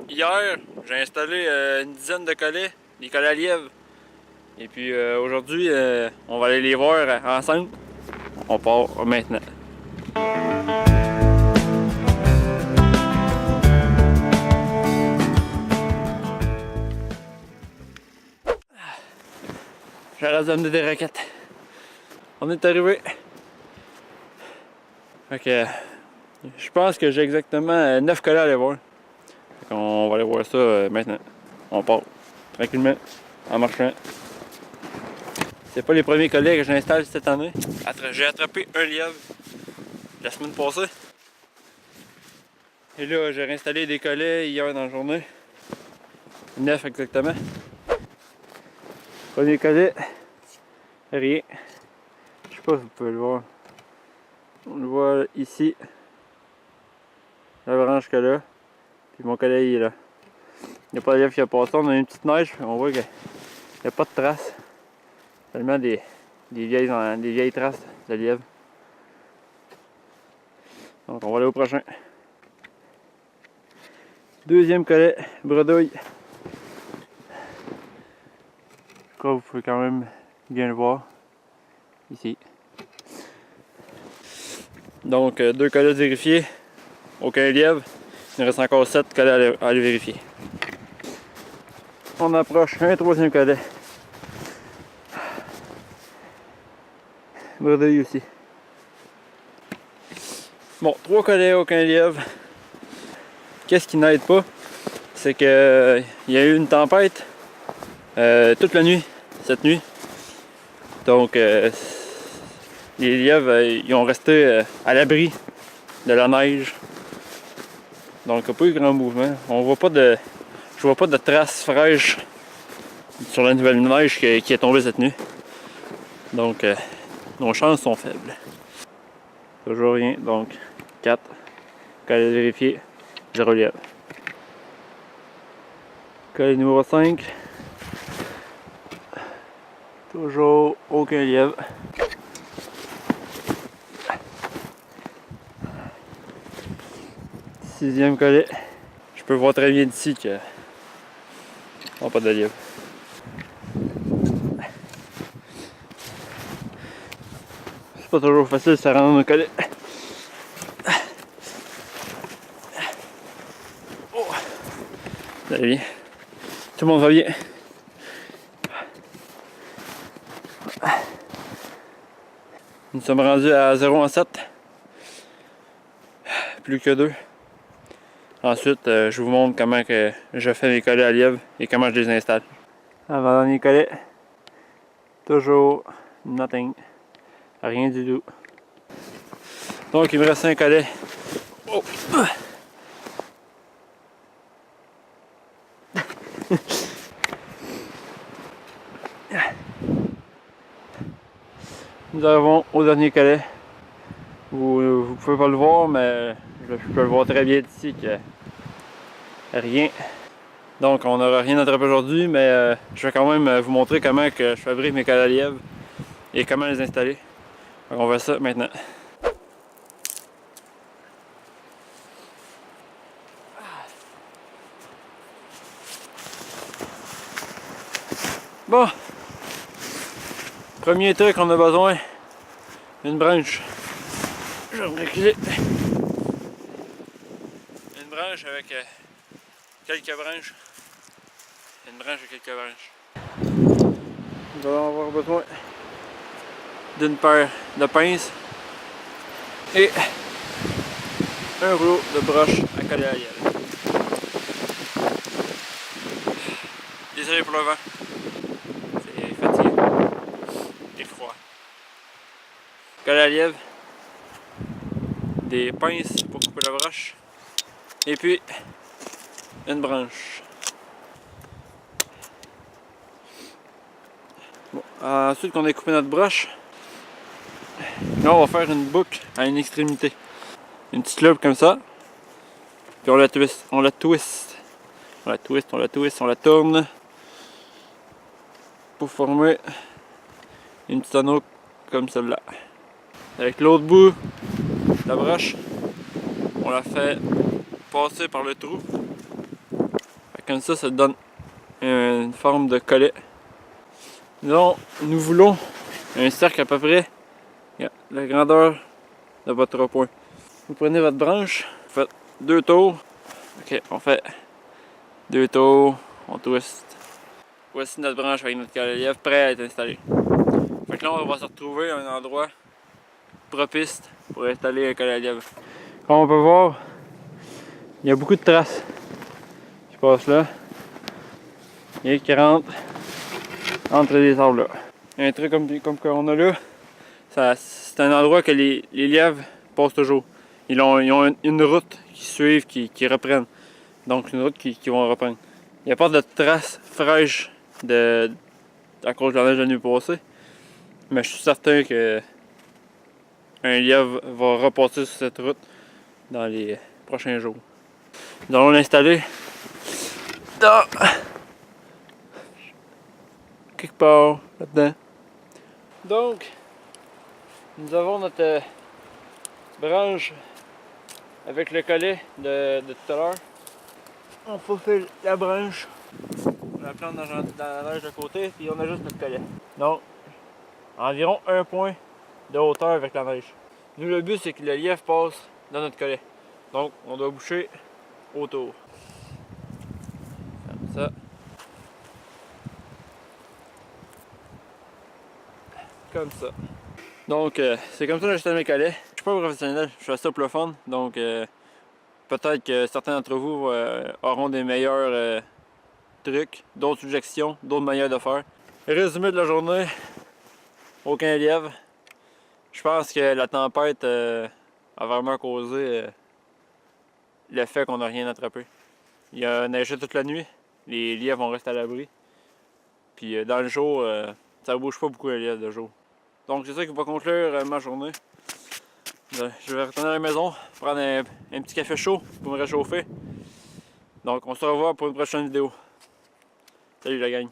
hier, j'ai installé une dizaine de collets, des collets à lièvre. Et puis aujourd'hui, on va aller les voir ensemble. On part maintenant. J'arrête d'amener des raquettes. On est arrivé. Fait que je pense que j'ai exactement 9 collets à aller voir. Fait qu'on va aller voir ça maintenant. On part tranquillement, en marchant. C'est pas les premiers collets que j'installe cette année. J'ai attrapé un lièvre la semaine passée. Et là, j'ai réinstallé des collets hier dans la journée. 9 exactement. Premier collet, rien. Je sais pas si vous pouvez le voir. On le voit ici. La branche que là. Puis mon collet il est là. Il n'y a pas de lièvre qui a passé. On a une petite neige. On voit qu'il n'y a pas de traces. Seulement des vieilles traces de lièvre. Donc on va aller au prochain. Deuxième collet, bredouille. Je crois que vous pouvez quand même bien le voir. Ici. Donc 2 collets vérifiés. Aucun lièvre. Il nous reste encore 7 collets à aller vérifier. On approche un troisième collet. Bredouille aussi. Bon, 3 collets, aucun lièvre. Qu'est-ce qui n'aide pas? C'est que il y a eu une tempête toute la nuit, cette nuit. Donc les lièvres ils ont resté à l'abri de la neige. Donc il n'y a pas eu grand mouvement. Je vois pas de traces fraîches sur la nouvelle neige qui est tombée cette nuit. Donc nos chances sont faibles. Toujours rien. Donc 4. Collet vérifié. 0 lièvre. Collet numéro 5. Toujours aucun lièvre. Sixième collet. Je peux voir très bien d'ici que on n'a pas de lièvre. C'est pas toujours facile de se rendre un collet. Oh. Ça va bien. Tout le monde va bien. Nous sommes rendus à 0 en 7. Plus que 2. Ensuite, je vous montre comment que je fais mes collets à lièvre et comment je les installe. Avant-dernier collet. Toujours nothing. Rien du tout. Donc il me reste un collet. Oh. Nous arrivons au dernier collet. Vous pouvez pas le voir, mais je peux le voir très bien d'ici que rien. Donc on n'aura rien attrapé aujourd'hui, mais je vais quand même vous montrer comment que je fabrique mes collets à lièvre et comment les installer. Donc on va ça maintenant. Bon, premier truc qu'on a besoin, une branche. Je vais me reculer. Une branche avec quelques branches. Une branche et quelques branches. Nous allons avoir besoin d'une paire de pinces et un rouleau de broche à coller à la lièvre. Désolé pour le vent. C'est fatigué. C'est froid. Coller à la lièvre. Des pinces pour couper la broche. Et puis une branche. Bon, ensuite qu'on ait coupé notre broche, là on va faire une boucle à une extrémité. Une petite loupe comme ça. Puis on la twist. On la twist. On la twist, on la twist, on la tourne. Pour former une petite anneau comme celle-là. Avec l'autre bout de la broche, on la fait passer par le trou Comme ça te donne une forme de collet. Donc, nous voulons un cercle à peu près la grandeur de votre point. Vous prenez votre branche, vous faites 2 tours. Ok, on fait 2 tours, on twist. Voici notre branche avec notre collet lièvre prêt à être installé. Fait que là, on va se retrouver à un endroit propice pour installer un collet lièvre. Comme on peut voir, il y a beaucoup de traces qui passent là et qui rentrent entre les arbres là. Un truc comme qu'on a là, c'est un endroit que les lièvres passent toujours. Ils ont une route qui suivent, qui reprennent. Donc une route qui vont reprendre. Il n'y a pas de traces fraîches à cause de la neige de la nuit passée. Mais je suis certain que un lièvre va repasser sur cette route dans les prochains jours. Nous allons l'installer dans quelque part là-dedans. Donc, nous avons notre branche avec le collet de tout à l'heure. On faufile la branche, on la plante dans la neige de côté, puis on ajuste notre collet. Donc, environ 1 point de hauteur avec la neige. Nous, le but, c'est que le lièvre passe dans notre collet. Donc, on doit boucher autour. Comme ça. Comme ça. Donc, c'est comme ça que j'installe mes collets. Je suis pas professionnel, je fais ça pour le fun. Donc, peut-être que certains d'entre vous auront des meilleurs trucs, d'autres suggestions, d'autres manières de faire. Résumé de la journée, aucun lièvre. Je pense que la tempête a vraiment causé le fait qu'on n'a rien attrapé. Il a neigé toute la nuit, les lièvres vont rester à l'abri. Puis dans le jour, ça bouge pas beaucoup les lièvres de jour. Donc c'est ça qui va conclure ma journée. Je vais retourner à la maison, prendre un petit café chaud pour me réchauffer. Donc on se revoit pour une prochaine vidéo. Salut la gang!